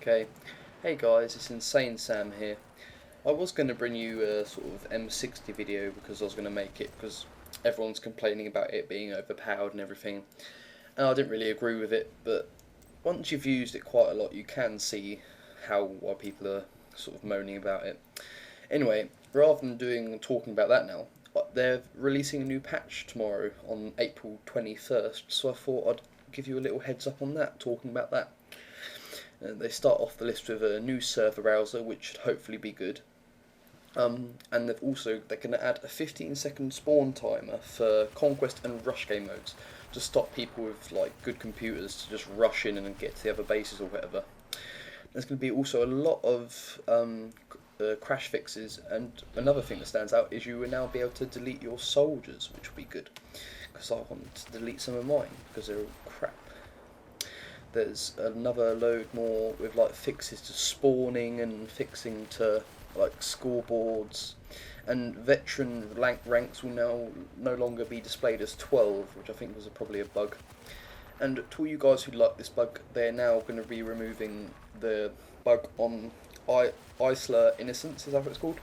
Okay. Hey guys, it's Insane Sam here. I was going to bring you a sort of M60 video because I was going to make it because everyone's complaining about it being overpowered and everything. And I didn't really agree with it, but once you've used it quite a lot, you can see why people are sort of moaning about it. Anyway, rather than talking about that now, they're releasing a new patch tomorrow on April 21st, so I thought I'd give you a little heads up on that, talking about that. They start off the list with a new server browser, which should hopefully be good. And they're going to add a 15-second spawn timer for conquest and rush game modes to stop people with good computers to just rush in and get to the other bases or whatever. There's going to be also a lot of crash fixes, and another thing that stands out is you will now be able to delete your soldiers, which will be good, because I want to delete some of mine because they're all crap. There's another load more with fixes to spawning and fixing to scoreboards, and veteran ranks will now no longer be displayed as 12, which I think was probably a bug. And to all you guys who like this bug, they're now going to be removing the bug on Isla Innocence, is that what it's called?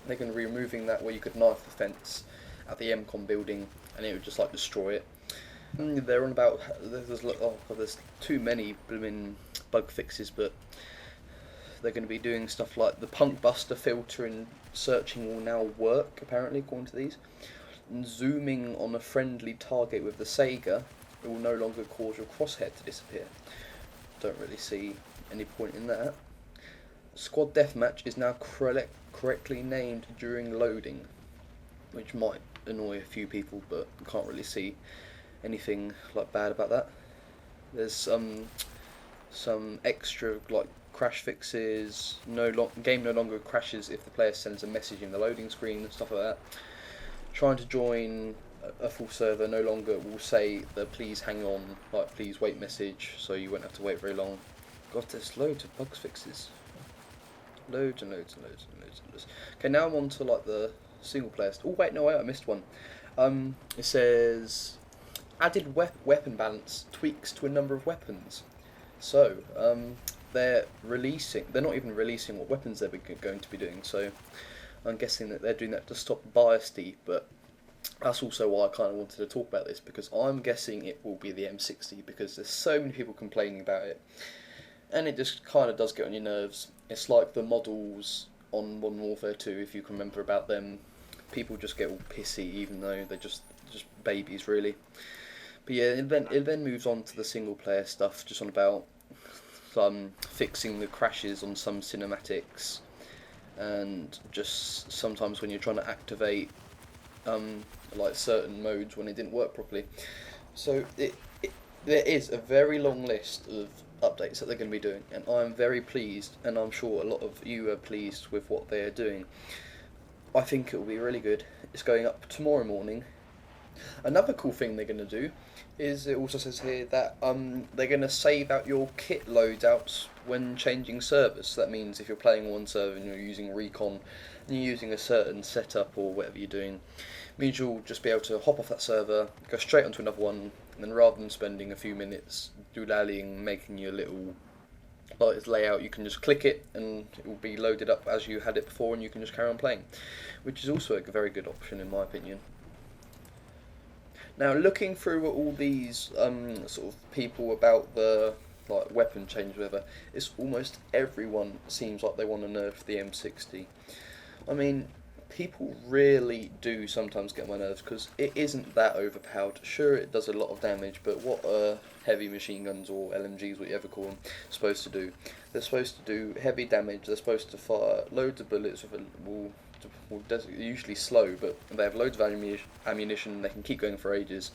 They're going to be removing that where you could knife the fence at the MCOM building and it would just destroy it. They're on about there's too many blooming bug fixes, but they're going to be doing stuff like the punk buster filter and searching will now work apparently according to these. And zooming on a friendly target with the Sega, it will no longer cause your crosshair to disappear. Don't really see any point in that. Squad deathmatch is now correctly named during loading, which might annoy a few people, but can't really see anything bad about that. There's some extra crash fixes. Game no longer crashes if the player sends a message in the loading screen and stuff like that. Trying to join a full server no longer will say the please hang on, please wait message, so you won't have to wait very long. God, there's loads of bugs fixes. Loads and loads and loads and loads and loads. Okay, now I'm on to the single player. Oh wait, no, I missed one. It says added weapon balance tweaks to a number of weapons. So they're not even releasing what weapons they're going to be doing, so I'm guessing that they're doing that to stop bias D, but that's also why I kind of wanted to talk about this, because I'm guessing it will be the M60 because there's so many people complaining about it and it just kind of does get on your nerves. It's like the models on Modern Warfare 2, if you can remember about them. People just get all pissy even though they're just babies really. But yeah, it then moves on to the single player stuff, just on about fixing the crashes on some cinematics, and just sometimes when you're trying to activate certain modes when it didn't work properly. So there is a very long list of updates that they're going to be doing, and I'm very pleased, and I'm sure a lot of you are pleased with what they are doing. I think it will be really good. It's going up tomorrow morning. Another cool thing they're going to do is, it also says here that they're going to save out your kit loadouts when changing servers. So that means if you're playing one server and you're using Recon and you're using a certain setup or whatever you're doing, it means you'll just be able to hop off that server, go straight onto another one, and then rather than spending a few minutes doodallying, making your little layout, you can just click it and it will be loaded up as you had it before and you can just carry on playing, which is also a very good option in my opinion. Now, looking through all these sort of people about the weapon change, whatever, it's almost everyone seems like they want to nerf the M60. I mean, people really do sometimes get on my nerves because it isn't that overpowered. Sure, it does a lot of damage, but what are heavy machine guns or LMGs, whatever you ever call them, supposed to do? They're supposed to do heavy damage. They're supposed to fire loads of bullets with usually slow, but they have loads of ammunition, they can keep going for ages.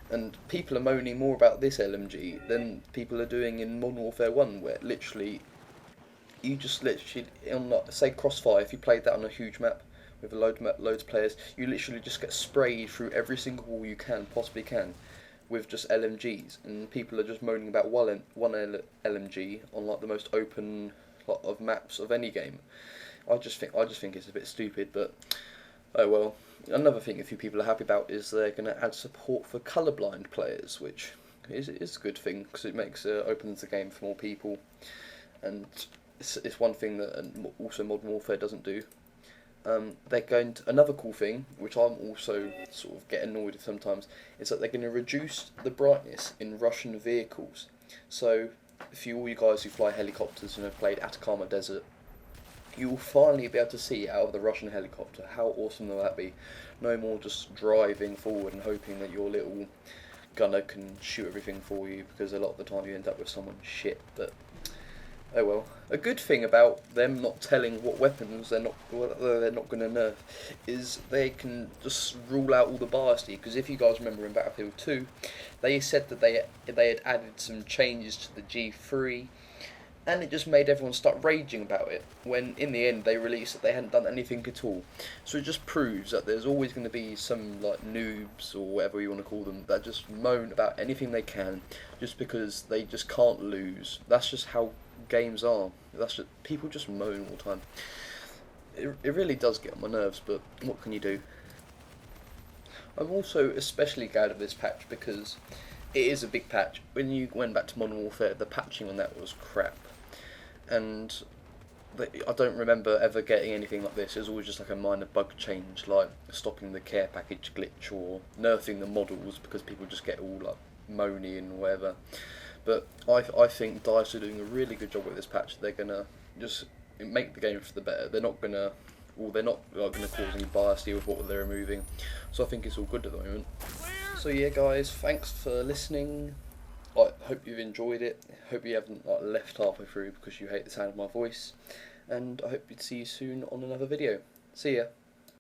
And people are moaning more about this LMG than people are doing in Modern Warfare 1, where you just literally, on say Crossfire, if you played that on a huge map with loads of players, you literally just get sprayed through every single wall you possibly can with just LMGs, and people are just moaning about one LMG on the most open of maps of any game. I just think it's a bit stupid, but oh well. Another thing a few people are happy about is they're going to add support for colourblind players, which is a good thing because it opens the game for more people. and it's one thing that also Modern Warfare doesn't do. They're going to, another cool thing, which I'm also sort of get annoyed with sometimes, is that they're going to reduce the brightness in Russian vehicles. So, if all you guys who fly helicopters and have played Atacama Desert, you will finally be able to see out of the Russian helicopter. How awesome will that be? No more just driving forward and hoping that your little gunner can shoot everything for you, because a lot of the time you end up with someone shit. But oh well. A good thing about them not telling what weapons they're not going to nerf is they can just rule out all the biased. Because if you guys remember in Battlefield 2, they said that they had added some changes to the G3, and it just made everyone start raging about it, when in the end they released that they hadn't done anything at all. So it just proves that there's always going to be some like noobs, or whatever you want to call them, that just moan about anything they can, just because they just can't lose. That's just how games are. People just moan all the time. It really does get on my nerves, but what can you do? I'm also especially glad of this patch because it is a big patch. When you went back to Modern Warfare, the patching on that was crap. And I don't remember ever getting anything like this. It was always just like a minor bug change, like stopping the care package glitch or nerfing the models because people just get all like moany and whatever. But I think DICE are doing a really good job with this patch. They're gonna just make the game for the better. They're not gonna cause any bias with what they're removing. So I think it's all good at the moment. So yeah, guys, thanks for listening. I hope you've enjoyed it. Hope you haven't left halfway through because you hate the sound of my voice. And I hope to see you soon on another video. See ya.